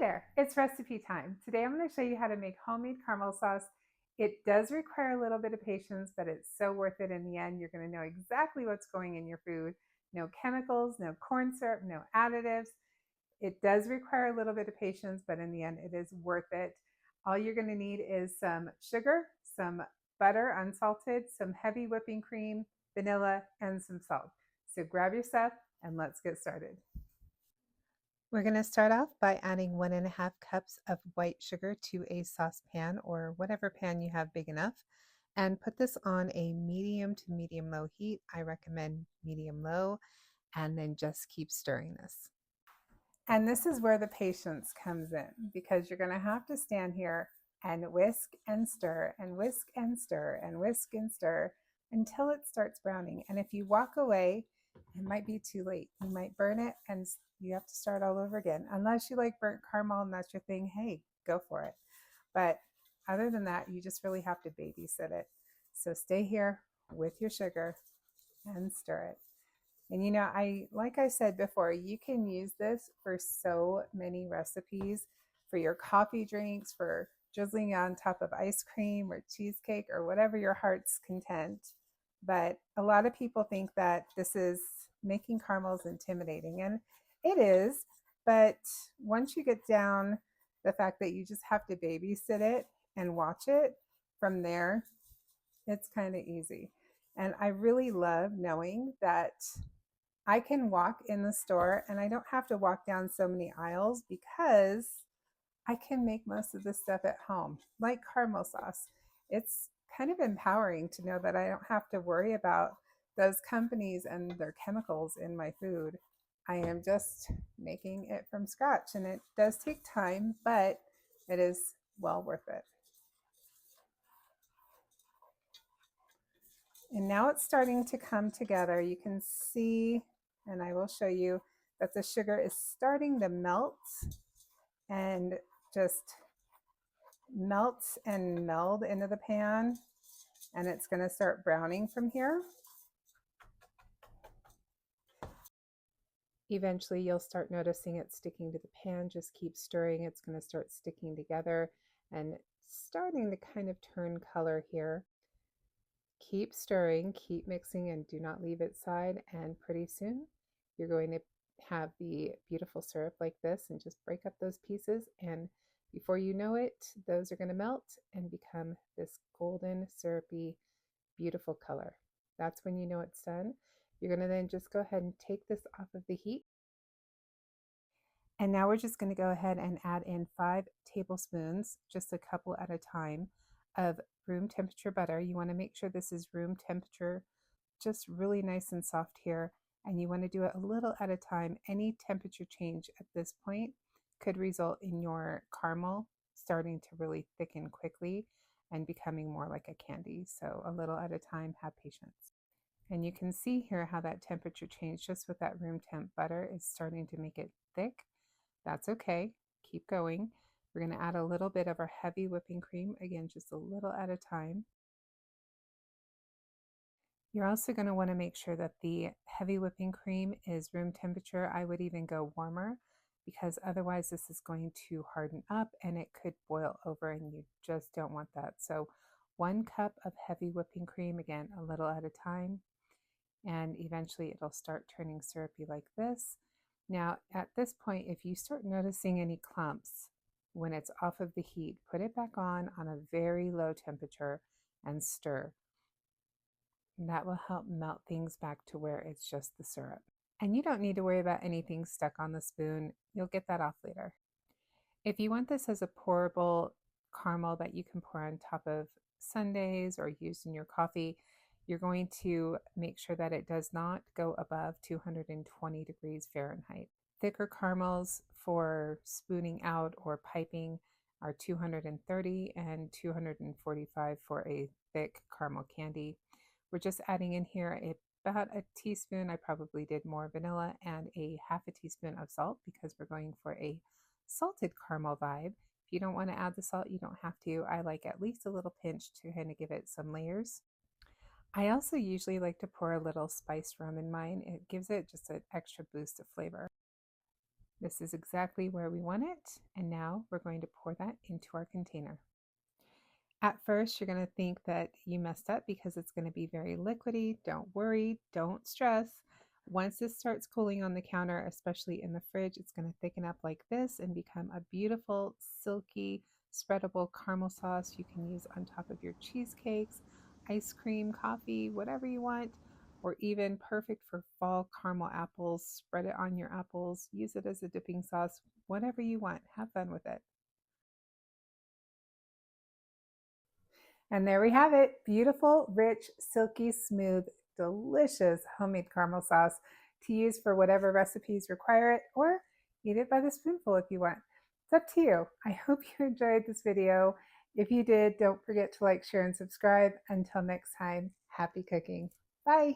there, it's recipe time. Today I'm going to show you how to make homemade caramel sauce. It does require a little bit of patience, but it's so worth it in the end. You're going to know exactly what's going in your food. No chemicals, no corn syrup, no additives. It does require a little bit of patience, but in the end, it is worth it. All you're going to need is some sugar, some butter unsalted, some heavy whipping cream, vanilla, and some salt. So grab your stuff and let's get started. We're going to start off by adding 1.5 cups of white sugar to a saucepan or whatever pan you have big enough, and put this on a medium to medium low heat. I recommend medium low, and then just keep stirring this. And this is where the patience comes in, because you're going to have to stand here and whisk and stir and whisk and stir and whisk and stir until it starts browning. And if you walk away, it might be too late. You might burn it and you have to start all over again. Unless you like burnt caramel and that's your thing, hey, go for it. But other than that, you just really have to babysit it. So stay here with your sugar and stir it. And like I said before, you can use this for so many recipes, for your coffee drinks, for drizzling on top of ice cream or cheesecake or whatever your heart's content. But a lot of people think that this is making caramels intimidating, and it is. But once you get down the fact that you just have to babysit it and watch it, from there, it's kind of easy. And I really love knowing that I can walk in the store and I don't have to walk down so many aisles, because I can make most of this stuff at home, like caramel sauce. It's kind of empowering to know that I don't have to worry about those companies and their chemicals in my food. I am just making it from scratch, and it does take time, but it is well worth it. And now it's starting to come together. You can see, and I will show you, that the sugar is starting to melt and just melts and meld into the pan, and it's going to start browning from here. Eventually you'll start noticing it sticking to the pan. Just keep stirring. It's going to start sticking together and starting to kind of turn color here. Keep stirring, keep mixing, and do not leave it side, and pretty soon you're going to have the beautiful syrup like this, and just break up those pieces, and before you know it, those are going to melt and become this golden, syrupy, beautiful color. That's when you know it's done. You're going to then just go ahead and take this off of the heat. And now we're just going to go ahead and add in 5 tablespoons, just a couple at a time, of room temperature butter. You want to make sure this is room temperature, just really nice and soft here. And you want to do it a little at a time. Any temperature change at this point could result in your caramel starting to really thicken quickly and becoming more like a candy. So a little at a time, have patience. And you can see here how that temperature change just with that room temp butter is starting to make it thick. That's okay. Keep going. We're going to add a little bit of our heavy whipping cream, again, just a little at a time. You're also going to want to make sure that the heavy whipping cream is room temperature. I would even go warmer, because otherwise this is going to harden up and it could boil over, and you just don't want that. So 1 cup of heavy whipping cream, again, a little at a time, and eventually it'll start turning syrupy like this. Now at this point, if you start noticing any clumps when it's off of the heat, put it back on a very low temperature and stir. And that will help melt things back to where it's just the syrup. And you don't need to worry about anything stuck on the spoon. You'll get that off later. If you want this as a pourable caramel that you can pour on top of sundaes or use in your coffee, you're going to make sure that it does not go above 220 degrees Fahrenheit. Thicker caramels for spooning out or piping are 230 and 245 for a thick caramel candy. We're just adding in here about a teaspoon, I probably did more, vanilla, and a half a teaspoon of salt, because we're going for a salted caramel vibe. If you don't want to add the salt, you don't have to. I like at least a little pinch to kind of give it some layers. I also usually like to pour a little spiced rum in mine. It gives it just an extra boost of flavor. This is exactly where we want it. And now we're going to pour that into our container. At first, you're going to think that you messed up because it's going to be very liquidy. Don't worry, don't stress. Once this starts cooling on the counter, especially in the fridge, it's going to thicken up like this and become a beautiful, silky, spreadable caramel sauce you can use on top of your cheesecakes, ice cream, coffee, whatever you want, or even perfect for fall caramel apples. Spread it on your apples, use it as a dipping sauce, whatever you want. Have fun with it. And there we have it. Beautiful, rich, silky, smooth, delicious homemade caramel sauce to use for whatever recipes require it, or eat it by the spoonful if you want. It's up to you. I hope you enjoyed this video. If you did, don't forget to like, share, and subscribe. Until next time, happy cooking. Bye.